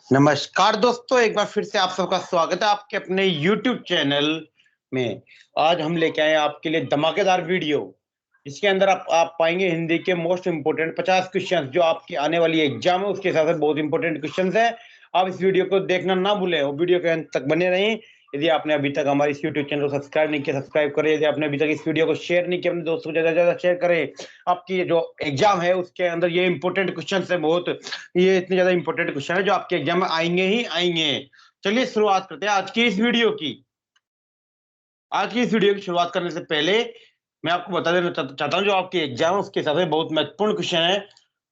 नमस्कार दोस्तों, एक बार फिर से आप सबका स्वागत है आपके अपने YouTube चैनल में। आज हम लेके आए हैं आपके लिए धमाकेदार वीडियो, जिसके अंदर आप पाएंगे हिंदी के मोस्ट इंपोर्टेंट 50 क्वेश्चंस जो आपकी आने वाली एग्जाम है उसके हिसाब से बहुत इंपोर्टेंट क्वेश्चंस है। आप इस वीडियो को देखना ना भूलें और वीडियो के अंत तक बने रहें। यदि आपने अभी तक हमारे इस यूट्यूब चैनल को सब्सक्राइब नहीं किया, सब्सक्राइब करें। यदि आपने अभी तक इस वीडियो को शेयर नहीं किया, अपने दोस्तों को ज्यादा से ज्यादा शेयर करें। आपकी जो एग्जाम है उसके अंदर ये इंपॉर्टेंट क्वेश्चन है, बहुत ये इतने ज्यादा इंपॉर्टेंट क्वेश्चन है जो आपके एग्जाम में आएंगे ही आएंगे। चलिए शुरुआत करते हैं आज की इस वीडियो की। आज की इस वीडियो की शुरुआत करने से पहले मैं आपको बता देना चाहता हूं जो आपकी एग्जाम है उसके हिसाब से बहुत महत्वपूर्ण क्वेश्चन है।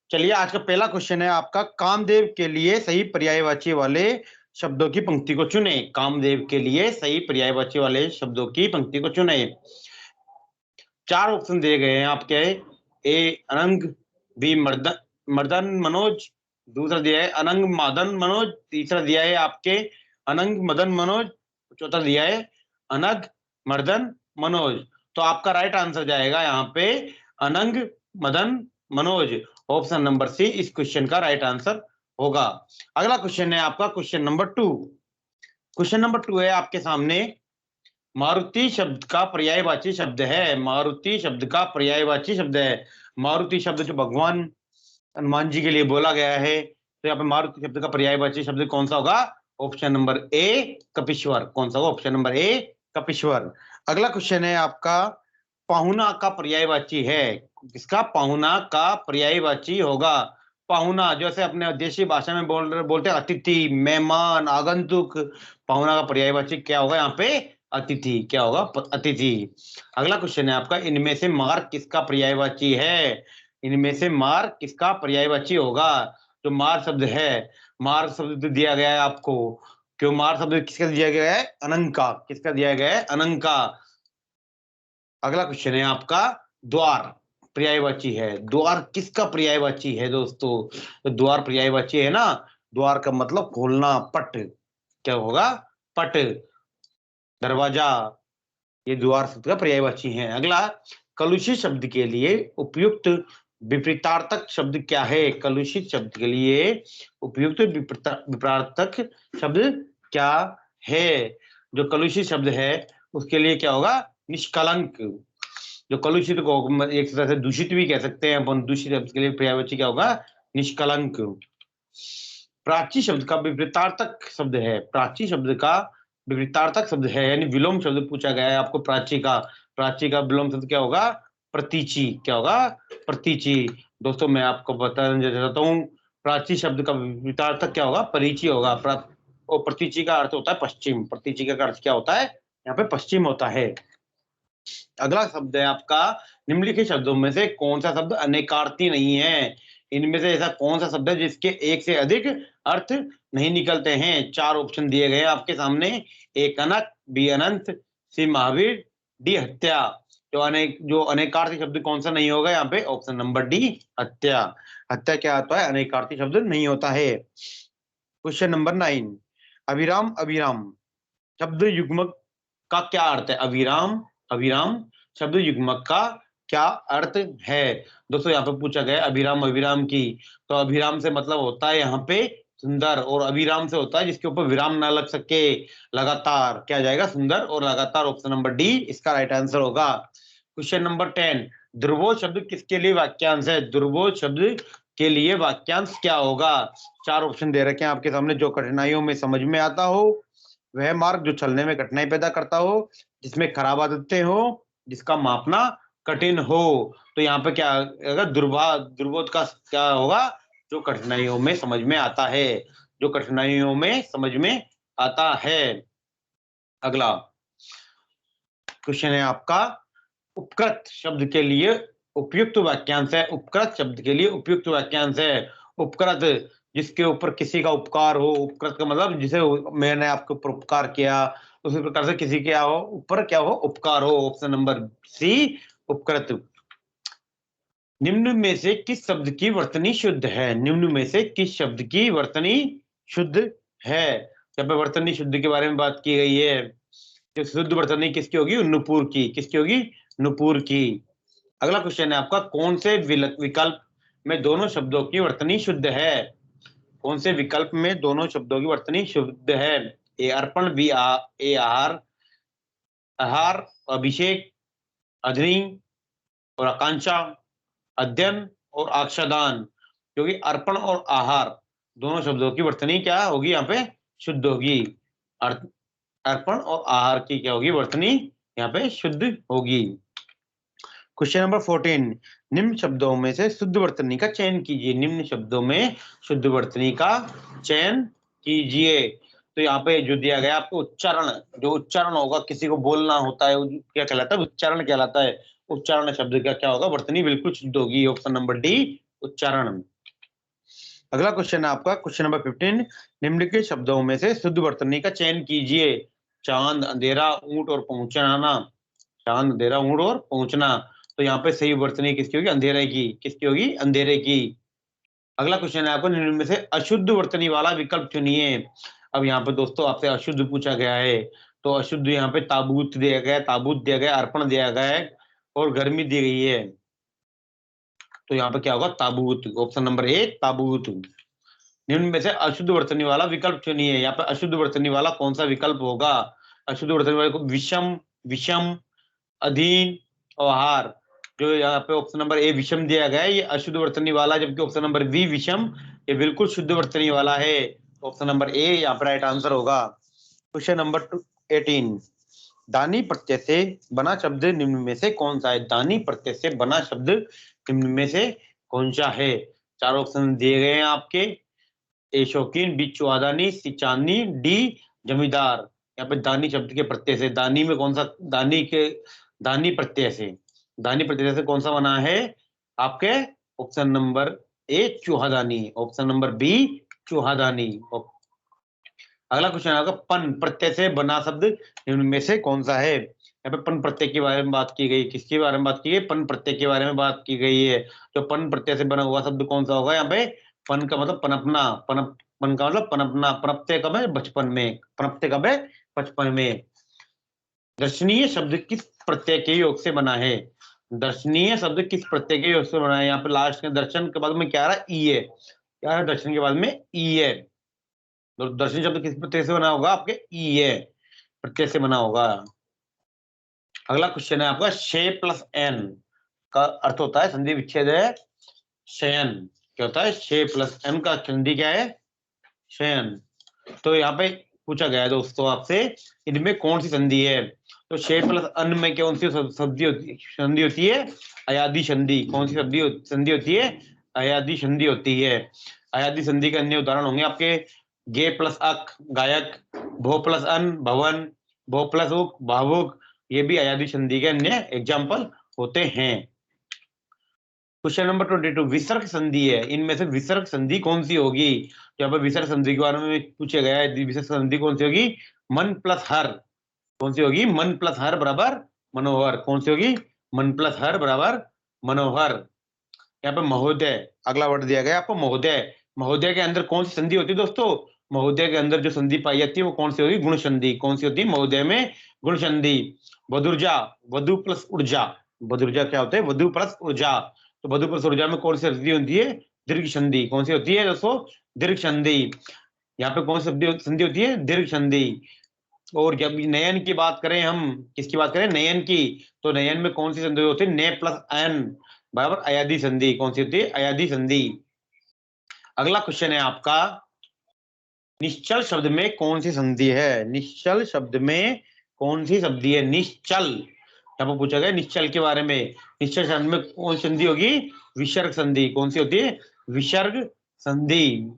चलिए आज का पहला क्वेश्चन है आपका, कामदेव के लिए सही पर्यायवाची वाले शब्दों की पंक्ति को चुने। कामदेव के लिए सही पर्यायवाची वाले शब्दों की पंक्ति को चुने। 4 ऑप्शन दिए गए हैं आपके। ए अनंग, बी मर्दन मनोज, दूसरा दिया है अनंग मदन मनोज, तीसरा दिया है आपके अनंग मदन मनोज, चौथा दिया है अनग मर्दन मनोज। तो आपका राइट आंसर जाएगा यहाँ पे Anang Madan Manoj. Option number C इस क्वेश्चन का राइट आंसर होगा। अगला क्वेश्चन है आपका क्वेश्चन नंबर 2। क्वेश्चन नंबर 2 है आपके सामने, मारुति शब्द का पर्यायवाची शब्द है। मारुति शब्द का पर्यायवाची शब्द है। मारुति शब्द जो भगवान हनुमान जी के लिए बोला गया है, तो यहाँ पे मारुति शब्द का पर्यायवाची शब्द कौन सा होगा? ऑप्शन नंबर ए कपीश्वर। कौन सा होगा? ऑप्शन नंबर ए कपीश्वर। अगला क्वेश्चन है आपका, पाहुना का पर्यायवाची है। किसका? पाहुना का पर्यायवाची होगा। पाहुना जैसे अपने देशी भाषा में बोलते हैं अतिथि, मेहमान, आगंतुक। पाहुना का पर्यायवाची क्या होगा यहाँ पे? अतिथि। क्या होगा? अतिथि। अगला क्वेश्चन है आपका, इनमें से मार किसका पर्यायवाची है? इनमें से मार किसका पर्यायवाची होगा? जो मार शब्द है, मार शब्द दिया गया है आपको, क्यों मार शब्द किसका दिया गया है? अनंग का। किसका दिया गया है? अनंग का। अगला क्वेश्चन है आपका, द्वार पर्यायवाची है। द्वार किसका पर्यायवाची है दोस्तों? तो द्वार पर्यायवाची है ना, द्वार का मतलब खोलना, पट। क्या होगा? पट, दरवाजा। ये द्वार शब्द का पर्यायवाची है। अगला, कलुषित शब्द के लिए उपयुक्त विपरीतार्थक शब्द क्या है? कलुषित शब्द के लिए उपयुक्त विपरीतार्थक शब्द क्या है? जो कलुषित शब्द है उसके लिए क्या होगा? निष्कलंक। जो कलुषित को एक तरह से दूषित भी कह सकते हैं अपन। दूषित शब्द के लिए पर्यायवाची क्या होगा? निष्कलंक। प्राची शब्द का विपरीतार्थक शब्द है। प्राची शब्द का विपरीतार्थक शब्द है, यानी विलोम शब्द पूछा गया है आपको प्राची का। प्राची का विलोम शब्द क्या होगा? प्रतीची। क्या होगा? प्रतीची। दोस्तों मैं आपको बताना चाहता हूँ, प्राची शब्द का विपरीतार्थक क्या होगा? परिची होगा। और प्रतीची का अर्थ होता है पश्चिम। प्रतीची का अर्थ क्या होता है? यहाँ पे पश्चिम होता है। अगला शब्द है आपका, निम्नलिखित शब्दों में से कौन सा शब्द अनेकार्थी नहीं है? इनमें से ऐसा कौन सा शब्द है जिसके एक से अधिक अर्थ नहीं निकलते हैं? 4 ऑप्शन दिए गए हैं आपके सामने। ए कनक, बी अनंत, सी महावीर, डी हत्या। जो अनेकार्थी शब्द कौन सा नहीं होगा यहाँ पे? ऑप्शन नंबर डी हत्या। हत्या क्या होता है? अनेकार्थी शब्द नहीं होता है। क्वेश्चन नंबर 9, अभिराम अभिराम शब्द युग्मक का क्या अर्थ है? अभिराम अभिराम शब्द युग्मक का क्या अर्थ है? दोस्तों यहाँ पे पूछा गया अभिराम अभिराम की, तो अभिराम से मतलब होता है यहाँ पे सुंदर, और अभिराम से होता है जिसके ऊपर विराम ना लग सके, लगातार। क्या जाएगा? सुंदर और लगातार। ऑप्शन नंबर डी इसका राइट आंसर होगा। क्वेश्चन नंबर 10, दुर्बोध शब्द किसके लिए वाक्यांश है? दुर्बोध शब्द के लिए वाक्यांश क्या होगा? 4 ऑप्शन दे रखे हैं आपके सामने। जो कठिनाइयों में समझ में आता हो, वह मार्ग जो चलने में कठिनाई पैदा करता हो, जिसमें खराब आदतें हो, जिसका मापना कठिन हो। तो यहाँ पे क्या अगर दुर्बोध का क्या होगा? जो कठिनाइयों में समझ में आता है। जो कठिनाइयों में समझ में आता है। अगला क्वेश्चन है आपका, उपकृत शब्द के लिए उपयुक्त वाक्यांश है। उपकृत शब्द के लिए उपयुक्त वाक्यांश है। उपकृत जिसके ऊपर किसी का उपकार हो। उपकृत का मतलब जिसे मैंने आपके ऊपर उपकार किया, उसी प्रकार से किसी के ऊपर क्या हो? उपकार हो। ऑप्शन नंबर सी उपकृत। निम्न में से किस शब्द की वर्तनी शुद्ध है? निम्न में से किस शब्द की वर्तनी शुद्ध है? यहाँ पे वर्तनी शुद्ध के बारे में बात की गई है। तो शुद्ध वर्तनी किसकी होगी? नुपुर की। किसकी होगी? नुपुर की। अगला क्वेश्चन है आपका, कौन से विकल्प में दोनों शब्दों की वर्तनी शुद्ध है? कौन से विकल्प में दोनों शब्दों की वर्तनी शुद्ध है? ए अर्पण, बी ए आहार, आहार, अभिषेक, अग्नि और आकांक्षा, अध्ययन और आक्षादान। क्योंकि अर्पण और आहार दोनों शब्दों की वर्तनी क्या होगी? यहाँ पे शुद्ध होगी। अर्पण और आहार की क्या होगी वर्तनी? यहाँ पे शुद्ध होगी। क्वेश्चन नंबर 14, निम्न शब्दों में से शुद्ध वर्तनी का चयन कीजिए। निम्न शब्दों में शुद्ध वर्तनी का चयन कीजिए। तो यहाँ पे जो दिया गया आपको उच्चारण, जो उच्चारण होगा, किसी को बोलना होता है, क्या कहलाता है? उच्चारण कहलाता है। उच्चारण शब्द का क्या होगा? वर्तनी बिल्कुल शुद्ध होगी। ऑप्शन नंबर डी, उच्चारण। अगला क्वेश्चन है आपका क्वेश्चन नंबर 15, निम्नलिखित शब्दों में से शुद्ध वर्तनी का चयन कीजिए। चांद, अंधेरा, ऊंट और पहुंचना। चांद, अंधेरा, ऊंट और पहुंचना। तो यहाँ पे सही वर्तनी किसकी होगी? अंधेरे की। किसकी होगी? अंधेरे की। अगला क्वेश्चन है आपको निम्न में से अशुद्ध वर्तनी वाला विकल्प चुनिए। अब यहाँ पे दोस्तों आपसे अशुद्ध पूछा गया है। तो अशुद्ध यहाँ पे ताबूत दिया गया है, ताबूत दिया गया है, अर्पण दिया गया है और गर्मी दी गई है। तो यहाँ पे क्या होगा? ताबूत। ऑप्शन नंबर ए, ताबूत। निम्न में से अशुद्ध वर्तनी वाला विकल्प चुनिए। यहाँ पे अशुद्ध वर्तनी वाला कौन सा विकल्प होगा? अशुद्ध वर्तनी वाले को विषम, विषम, अधीन और आहार। जो यहाँ पे ऑप्शन नंबर ए विषम दिया गया है, ये अशुद्ध वर्तनी वाला, जबकि ऑप्शन नंबर बी विषम, ये बिल्कुल शुद्ध वर्तनी वाला है। ऑप्शन नंबर ए यहाँ पर राइट आंसर होगा। क्वेश्चन नंबर 18, दानी प्रत्यय से बना शब्द निम्न में से कौन सा है? दानी प्रत्यय से बना शब्द निम्न में से कौन सा है? चार ऑप्शन दिए गए हैं आपके। ए शौकीन, बी चौहादानी, सी चांदनी, डी जमींदार। यहाँ पे दानी शब्द के प्रत्यय से, दानी में कौन सा? दानी के, दानी प्रत्यय से, दानी प्रत्यय से कौन सा बना है आपके? ऑप्शन नंबर ए चौहादानी, ऑप्शन नंबर बी चौहादानी। अगला क्वेश्चन आपका पन प्रत्यय से बना शब्द निम्न में से कौन सा है? यहाँ पे पन प्रत्यय के बारे में बात की गई। किसके बारे में बात की गई? पन प्रत्यय के बारे में बात की गई है। तो पन प्रत्यय से बना हुआ शब्द कौन सा होगा? यहाँ पे पन का मतलब पनपना, पन का मतलब पनपना। पनपते कब है? बचपन में। पनपते कब है? बचपन में। दर्शनीय शब्द किस प्रत्यय के योग से बना है? दर्शनीय शब्द किस प्रत्यय के योग से बना है? यहाँ पे लास्ट में दर्शन के बाद में क्या आ रहा है? ई है। क्या है? दर्शन के बाद में ई है। तो दर्शन शब्द किस प्रत्यय से बना होगा? आपके ई है प्रत्यय से बना होगा। अगला क्वेश्चन है आपका शे प्लस एन का अर्थ होता है संधि विच्छेद है शयन। क्या होता है? शे प्लस एन का संधि क्या है? शयन। तो यहाँ पे पूछा गया है दोस्तों आपसे, इनमें कौन सी संधि है? तो शे प्लस अन में कौन सी संधि होती है? अयादी संधि। कौन सी संधि होती है? अयादी संधि होती है। अयादी संधि के अन्य उदाहरण होंगे आपके गे प्लस अक, गायक, भो प्लस अन, भवन, भो प्लस उक, भावुक। ये भी अयादी संधि के अन्य एग्जाम्पल होते हैं। क्वेश्चन नंबर 22, विसर्ग संधि है, इनमें से विसर्ग संधि कौन सी होगी? यहाँ पर विसर्ग संधि के बारे में पूछा गया है। विसर्ग संधि कौन सी होगी? मन प्लस हर। कौन सी होगी? मन प्लस हर बराबर मनोहर। कौन सी होगी? मन प्लस हर बराबर मनोहर। यहाँ पे महोदय, अगला वर्ड दिया गया आपको महोदय। महोदय के अंदर कौन सी संधि होती है दोस्तों? महोदय के अंदर जो संधि पाई जाती है वो कौन सी होगी? गुण संधि। कौन सी होती है महोदय में? गुण संधि। वधुर्जा, वधु प्लस ऊर्जा। वधुर्जा क्या होता है? वधु प्लस ऊर्जा। तो वधु प्लस ऊर्जा में कौन सी संधि होती है? दीर्घ संधि। कौन सी होती है दोस्तों? दीर्घ संधि। यहाँ पे कौन सी संधि होती है? दीर्घ संधि। और जब नयन की बात करें, हम किसकी बात करें? नयन की। तो नयन में कौन सी संधि होती है? ने प्लस एन बराबर अयादी संधि। कौन सी होती है? अयादी संधि। अगला क्वेश्चन है आपका, निश्चल शब्द में कौन सी संधि है? निश्चल शब्द में कौन सी संधि है? निश्चल, यहाँ पर पूछा गया निश्चल के बारे में। निश्चल शब्द में कौन सी संधि होगी? विसर्ग संधि। कौन सी होती है? विसर्ग संधि।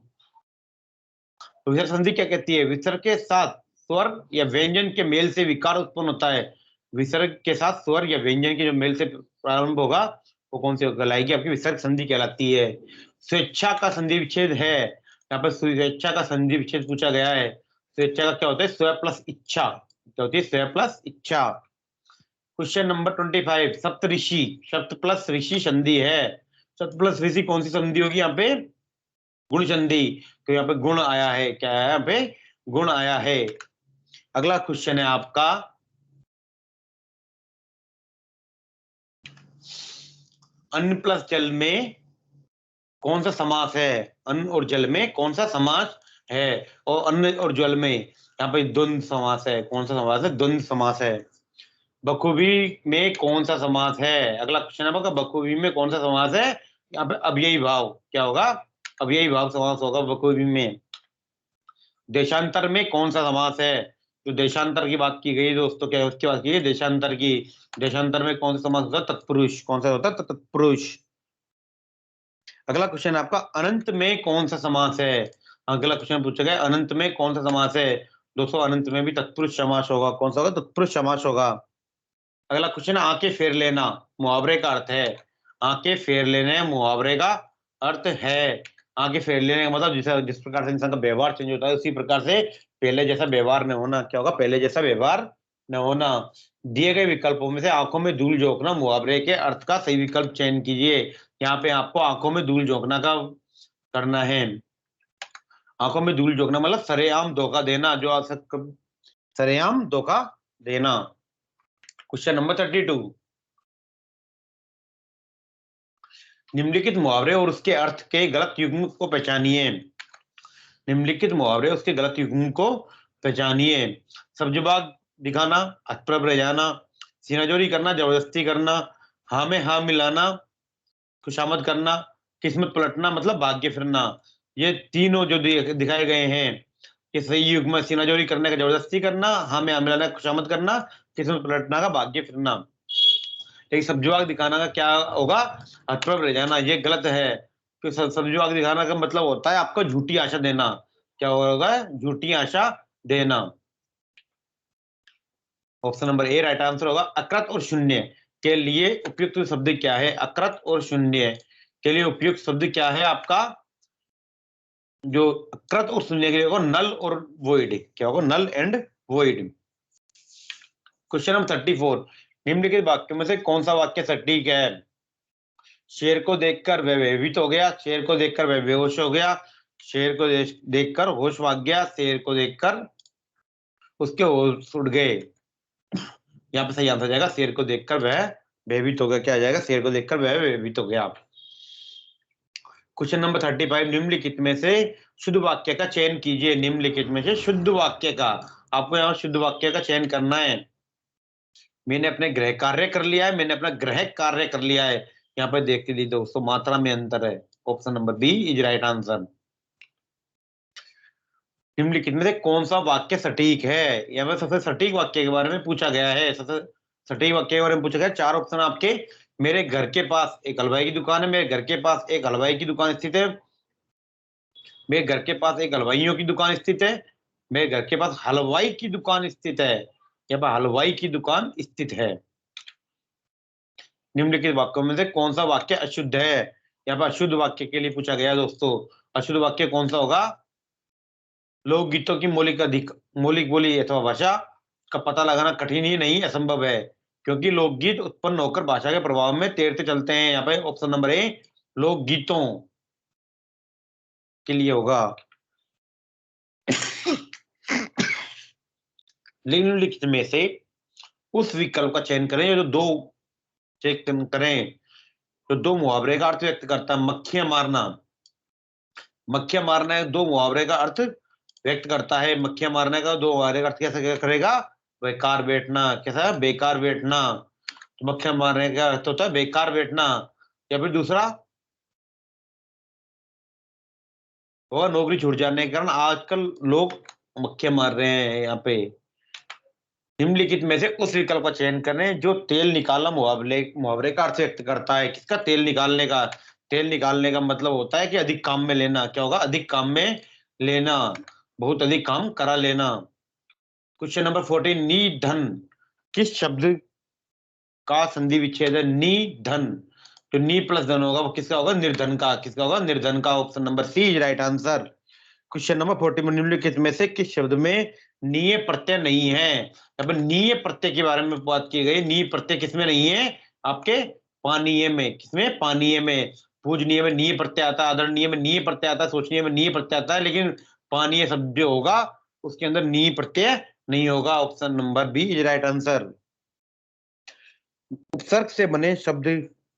तो विसर्ग संधि क्या कहती है? विसर्ग के साथ स्वर या व्यंजन के मेल से विकार उत्पन्न होता है। विसर्ग के साथ स्वर या व्यंजन के जो मेल से प्रारंभ होगा वो कौन सी कहलाएगी? आपकी विसर्ग संधि कहलाती है। स्वेच्छा का संधि विच्छेद है, यहाँ पर स्वेच्छा का संधि विच्छेद पूछा गया है। स्वेच्छा का क्या होता है? स्व प्लस इच्छा। क्या होती है? स्व प्लस इच्छा। क्वेश्चन नंबर 25, सप्तऋषि, सप्त प्लस ऋषि संधि है। सप्त प्लस ऋषि कौन सी संधि होगी? यहाँ पे गुण संधि। तो यहाँ पे गुण आया है। क्या है? यहाँ पे गुण आया है। अगला क्वेश्चन है आपका, अन्न प्लस जल में कौन सा समास है? अन्न और जल में कौन सा समास है? और अन्न और जल में यहाँ पे द्वंद्व समास है। कौन सा समास है? द्वंद्व समास है। बखूबी में कौन सा समास है? अगला क्वेश्चन है, बखूबी में कौन सा समास है? यहाँ पे अव्ययी भाव क्या होगा? अव्ययी भाव समास होगा बखूबी में। देशांतर में कौन सा समास है? जो देशांतर की बात की गई दोस्तों, क्या उसकी बात की गई? देशांतर की। देशांतर में कौन सा समास होता है? तत्पुरुष। कौन सा होता है? तत्पुरुष। अगला क्वेश्चन आपका, अनंत में कौन सा समास है? अगला क्वेश्चन पूछा गया, अनंत में कौन सा समास है? दोस्तों अनंत में भी तत्पुरुष समास होगा। कौन सा होगा? तत्पुरुष समास होगा। अगला क्वेश्चन, आंखें फेर लेना मुहावरे का अर्थ है। आंखें फेर लेने मुहावरे का अर्थ है। आंखें फेर लेने का मतलब जिस प्रकार से इंसान का व्यवहार चेंज होता है, उसी प्रकार से पहले जैसा व्यवहार न होना। क्या होगा? पहले जैसा व्यवहार न होना। दिए गए विकल्पों में से आंखों में धूल झोंकना मुहावरे के अर्थ का सही विकल्प चयन कीजिए। यहाँ पे आपको आंखों में धूल झोंकना का करना है। आंखों में धूल झोंकना मतलब सरेआम धोखा देना, जो सरेआम धोखा देना। क्वेश्चन नंबर 32, निम्नलिखित मुहावरे और उसके अर्थ के गलत युग्म को पहचानिए। निम्नलिखित मुहावरे उसके गलत युग्म को पहचानिए। सब्जबाग दिखाना, हथप्रभ रह जाना, सीनाजोरी करना, जबरदस्ती करना, हाँ में हाँ मिलाना, खुशामद करना, किस्मत पलटना मतलब भाग्य फिरना। ये तीनों जो दिखाए गए हैं, कि सही युग्म है सीनाजोरी करने का जबरदस्ती करना, हाँ में हाँ मिलाना खुशामद करना, किस्मत पलटना का भाग्य फिरना। एक सब्जवाग दिखाना का क्या होगा? हथप्रभ रह जाना। ये गलत है। तो सब्जवाग दिखाना का मतलब होता है आपको झूठी आशा देना। क्या होगा? झूठी आशा देना। ऑप्शन नंबर ए राइट आंसर होगा। अकृत और शून्य के लिए उपयुक्त शब्द क्या है? अकृत और शून्य के लिए उपयुक्त शब्द क्या है आपका? जो अकृत और शून्य के लिए होगा नल और वॉइड। क्या होगा? Null and void. Question number 34, निम्नलिखित वाक्यों में से कौन सा वाक्य सटीक है? शेर को देखकर वह भयभीत हो गया, शेर को देखकर वह बेहोश हो गया, शेर को देखकर होश भाग गया, शेर को देखकर उसके होश उड़ गए। यहाँ पे सही आंसर जाएगा शेर को देखकर वह भयभीत हो गया। क्या आ जाएगा? शेर को देखकर वह भयभीत हो गया। क्वेश्चन नंबर 35, निम्नलिखित में से शुद्ध वाक्य का चयन कीजिए। निम्नलिखित में से शुद्ध वाक्य का, आपको यहाँ शुद्ध वाक्य का चयन करना है। मैंने अपने गृह कार्य कर लिया है, मैंने अपना गृह कार्य कर लिया है। यहाँ पे देख लीजिए दोस्तों, मात्रा में अंतर है। Option number B is right answer. निम्नलिखित में से कौन सा वाक्य सटीक है? यहाँ पे सबसे सटीक वाक्य के बारे में पूछा गया है। सबसे सटीक वाक्य के बारे में पूछा गया। चार ऑप्शन आपके, मेरे घर के पास एक हलवाई की दुकान है, मेरे घर के पास एक हलवाई की दुकान स्थित है, मेरे घर के पास एक हलवाइयों की दुकान स्थित है, मेरे घर के पास हलवाई की दुकान स्थित है। यहाँ पर हलवाई की दुकान स्थित है। निम्नलिखित वाक्यों में से कौन सा वाक्य अशुद्ध है? यहाँ पर अशुद्ध वाक्य के लिए पूछा गया दोस्तों। अशुद्ध वाक्य कौन सा होगा? लोकगीतों की मौलिक बोली अथवा भाषा का पता लगाना कठिन ही नहीं असंभव है, क्योंकि लोकगीत उत्पन्न होकर भाषा के प्रभाव में तैरते चलते हैं। यहाँ पे ऑप्शन नंबर ए लोकगीतों के लिए होगा। निम्नलिखित में से उस विकल्प का चयन करें जो दो चेक करें तो दो मुहावरे का अर्थ व्यक्त करता है। मक्खियां मारना, मक्खियां मारना है दो मुहावरे का अर्थ व्यक्त करता है। मक्खियां मारने का दो मुहावरे का अर्थ कैसे करेगा? बेकार बैठना। कैसा है? बेकार बैठना। तो मक्खियां मारने का अर्थ होता है बेकार बैठना। या फिर दूसरा वो नौकरी छूट जाने के कारण आजकल लोग मक्खियां मार रहे हैं। यहाँ पे निम्नलिखित में से उस विकल्प का चयन करें जो तेल निकालना मुहावरे का अर्थ व्यक्त करता है। किसका? तेल निकालने का। तेल निकालने का मतलब होता है कि अधिक काम में लेना। क्या होगा? अधिक काम में लेना, बहुत अधिक काम करा लेना। क्वेश्चन नंबर 14, निधन किस शब्द का संधि विच्छेद है? निधन। तो नी प्लस धन होगा, वो किसका होगा? निर्धन का। किसका होगा? निर्धन का। Option number C is right answer. Question number 40, निम्नलिखित में से किस शब्द में नीय प्रत्यय नहीं है? यहाँ पर नीय प्रत्यय के बारे में बात की गई। नीय प्रत्यय किसमें नहीं है? आपके पानीय में। किसमें? पानीय में। पूजनीय में नीय प्रत्यय आता है, आदरणीय में नीय प्रत्यय आता है, सोचनीय में नीय प्रत्यय आता है, लेकिन पानीय शब्द जो होगा उसके अंदर नीय प्रत्यय नहीं होगा। Option number B is right answer. उपसर्ग से बने शब्द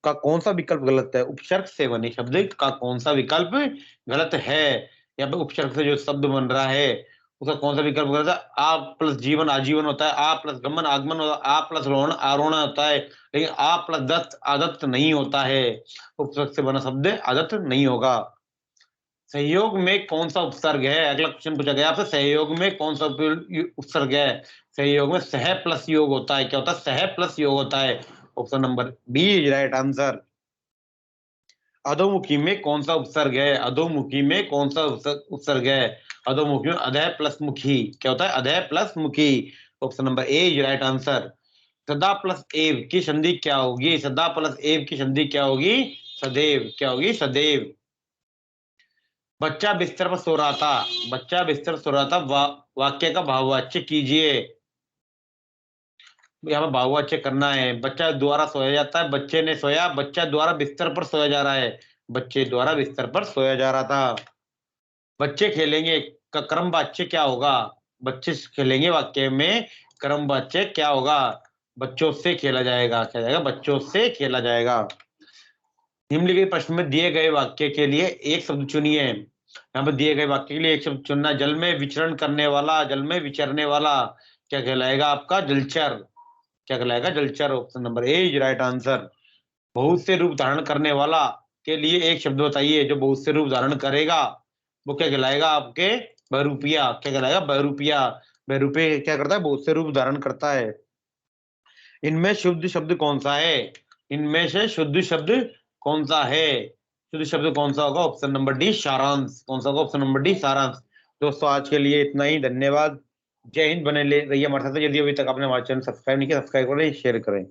का कौन सा विकल्प गलत है? उपसर्ग से बने शब्द का कौन सा विकल्प गलत है? या फिर उपसर्ग से जो शब्द बन रहा है उसका कौन सा विकल्प गलत है? आ प्लस जीवन आजीवन होता है, आ प्लस गमन आगमन होता है, आ प्लस रोहण आरोहण होता है, लेकिन आ प्लस दत्त आदत्त नहीं होता है। उपसर्ग से बना शब्द आदत्त नहीं होगा। सहयोग में कौन सा उपसर्ग है? अगला क्वेश्चन पूछा गया आपसे, सहयोग में कौन सा उपसर्ग है? सहयोग में सह प्लस योग होता है। क्या होता है? सह प्लस योग होता है। Option number B is right answer. अधोमुखी में कौन सा उपसर्ग है? अधोमुखी में कौन सा उपसर्ग है? अधोमुखी में अधः प्लस मुखी। क्या होता है? अधः प्लस मुखी। Option number A is right answer. सदा प्लस एव की संधि क्या होगी? सदा प्लस एव की संधि क्या होगी? सदैव। क्या होगी? सदैव। बच्चा बिस्तर पर सो रहा था। बच्चा बिस्तर पर सो रहा था, वाक्य का भाववाच्य कीजिए। यहाँ पर भाववाच्य करना है। बच्चा द्वारा सोया जाता है, बच्चे ने सोया, बच्चा द्वारा बिस्तर पर सोया जा रहा है, बच्चे द्वारा बिस्तर पर सोया जा रहा था। बच्चे खेलेंगे का क्रमवाच्य क्या होगा? बच्चे खेलेंगे वाक्य में क्रमवाच्य क्या होगा? बच्चों से खेला जाएगा। क्या जाएगा? बच्चों से खेला जाएगा। निम्नलिखित प्रश्न में दिए गए वाक्य के लिए एक शब्द चुनिए। यहाँ पर दिए गए वाक्य के लिए एक शब्द चुनना। जल में विचरण करने वाला, जल में विचरने वाला क्या कहलाएगा आपका? जलचर। क्या कहलाएगा? जलचर। Option number A is right answer. बहुत से रूप धारण करने वाला के लिए एक शब्द बताइए जो बहुत से रूप धारण करेगा। वो क्या कहलाएगा आपके? बहरूपिया। क्या कहलाएगा? बहरूपिया। बहरूपे क्या करता है? बहुत से रूप धारण करता है। इनमें शुद्ध शब्द कौन सा है? इनमें से शुद्ध शब्द कौन सा है? शुद्ध शब्द कौन सा होगा? ऑप्शन नंबर डी सारांश। कौन सा होगा? ऑप्शन नंबर डी सारांश। दोस्तों आज के लिए इतना ही, धन्यवाद। जय हिंद। बने ले रहिए हमारे साथ। यदि अभी तक आपने हमारा चैनल सब्सक्राइब नहीं किया, सब्सक्राइब करें, शेयर करें।